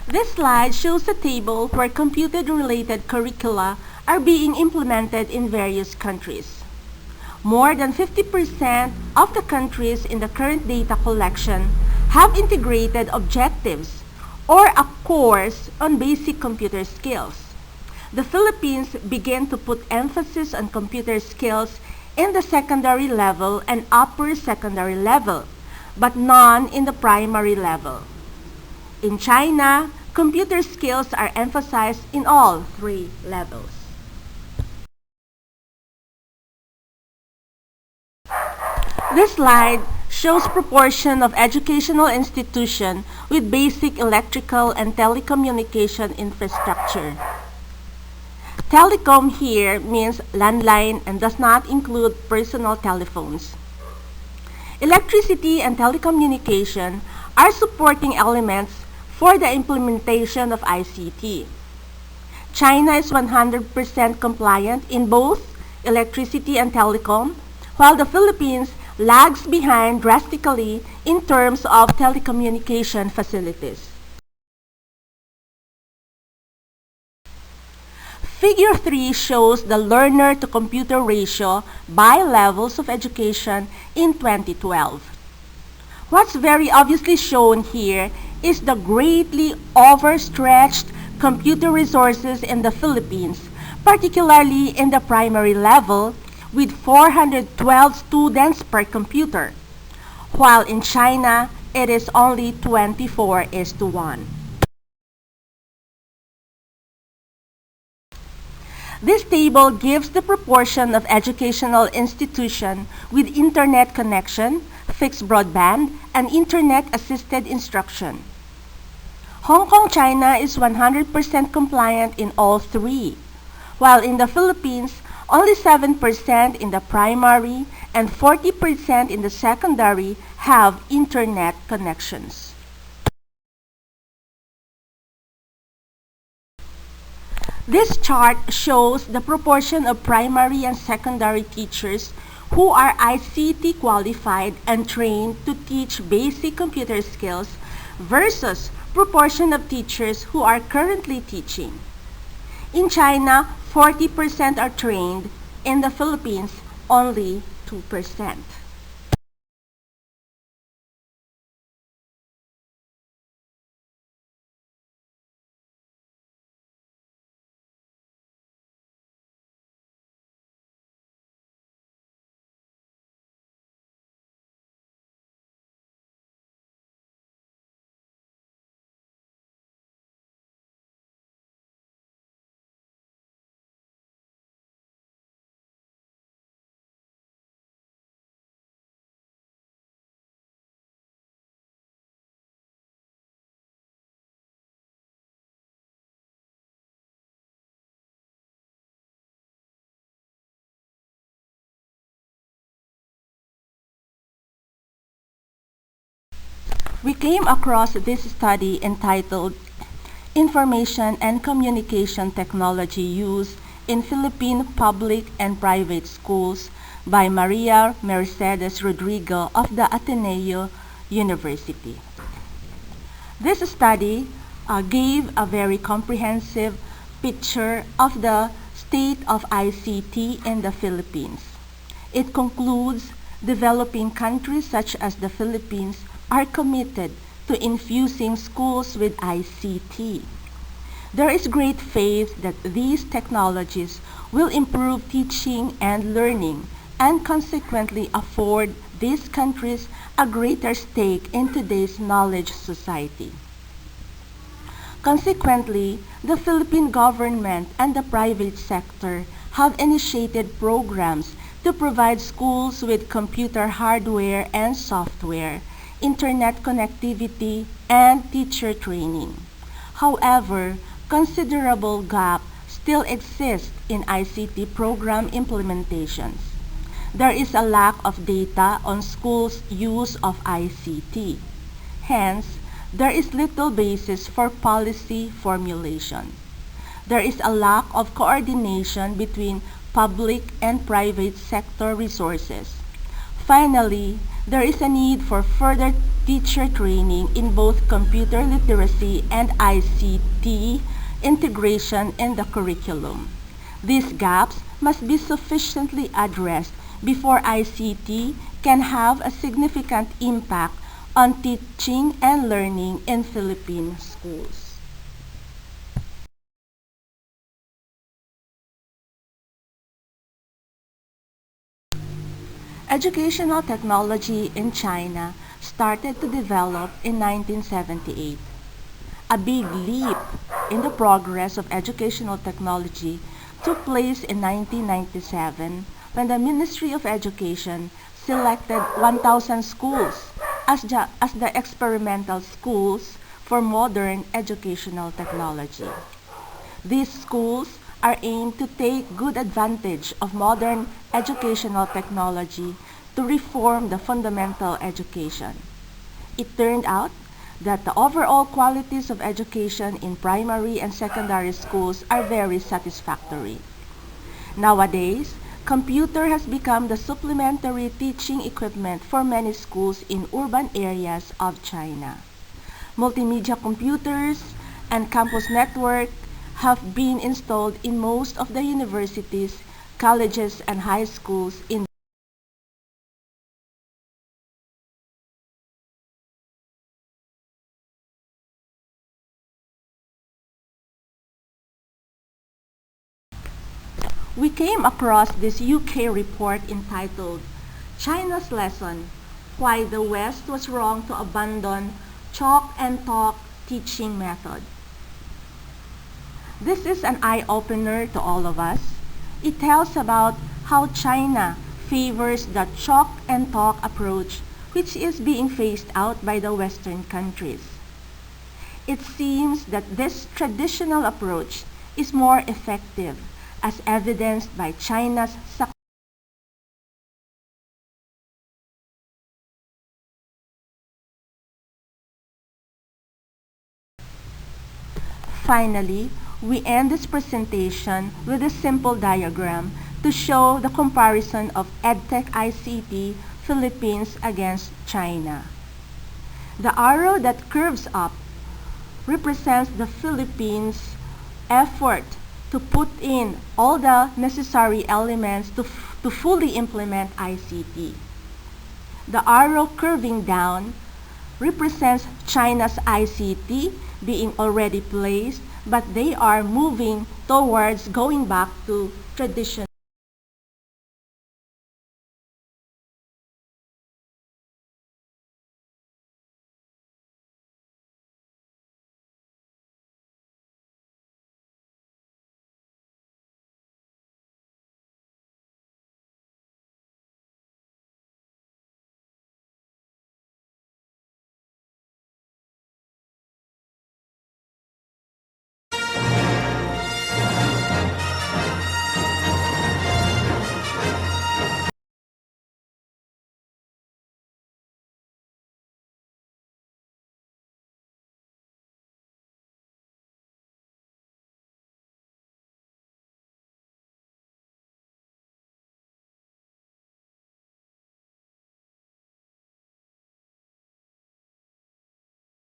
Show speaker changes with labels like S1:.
S1: This slide shows a table where computer-related curricula are being implemented in various countries. More than 50% of the countries in the current data collection have integrated objectives or a course on basic computer skills. The Philippines began to put emphasis on computer skills in the secondary level and upper secondary level, but none in the primary level. In China, computer skills are emphasized in all three levels. This slide shows proportion of educational institution with basic electrical and telecommunication infrastructure. Telecom here means landline and does not include personal telephones. Electricity and telecommunication are supporting elements for the implementation of ICT. China is 100% compliant in both electricity and telecom, while the Philippines lags behind drastically in terms of telecommunication facilities. Figure 3 shows the learner-to-computer ratio by levels of education in 2012. What's very obviously shown here is the greatly overstretched computer resources in the Philippines, particularly in the primary level, with 412 students per computer, while in China, it is only 24:1. This table gives the proportion of educational institutions with internet connection, fixed broadband, and internet-assisted instruction. Hong Kong, China is 100% compliant in all three, while in the Philippines, only 7% in the primary and 40% in the secondary have internet connections. This chart shows the proportion of primary and secondary teachers who are ICT qualified and trained to teach basic computer skills versus proportion of teachers who are currently teaching. In China, 40% are trained. In the Philippines, only 2%. We came across this study entitled Information and Communication Technology Use in Philippine Public and Private Schools by Maria Mercedes Rodrigo of the Ateneo University. This study gave a very comprehensive picture of the state of ICT in the Philippines. It concludes developing countries such as the Philippines are committed to infusing schools with ICT. There is great faith that these technologies will improve teaching and learning and consequently afford these countries a greater stake in today's knowledge society. Consequently, the Philippine government and the private sector have initiated programs to provide schools with computer hardware and software, internet connectivity, and teacher training. However, considerable gap still exists in ICT program implementations. There is a lack of data on schools' use of ICT. Hence, there is little basis for policy formulation. There is a lack of coordination between public and private sector resources. Finally, There is a need for further teacher training in both computer literacy and ICT integration in the curriculum. These gaps must be sufficiently addressed before ICT can have a significant impact on teaching and learning in Philippine schools. Educational technology in China started to develop in 1978. A big leap in the progress of educational technology took place in 1997 when the Ministry of Education selected 1,000 schools as the experimental schools for modern educational technology. These schools are aimed to take good advantage of modern educational technology to reform the fundamental education. It turned out that the overall qualities of education in primary and secondary schools are very satisfactory. Nowadays, computer has become the supplementary teaching equipment for many schools in urban areas of China. Multimedia computers and campus network have been installed in most of the universities, colleges, and high schools in. We came across this UK report entitled China's Lesson: Why the West Was Wrong to Abandon Chalk and Talk Teaching Method. This is an eye-opener to all of us. It tells about how China favors the chalk and talk approach, which is being phased out by the Western countries. It seems that this traditional approach is more effective, as evidenced by China's success. Finally, we end this presentation with a simple diagram to show the comparison of EdTech ICT Philippines against China. The arrow that curves up represents the Philippines' effort to put in all the necessary elements to fully implement ICT. The arrow curving down represents China's ICT being already placed, but they are moving towards going back to traditional.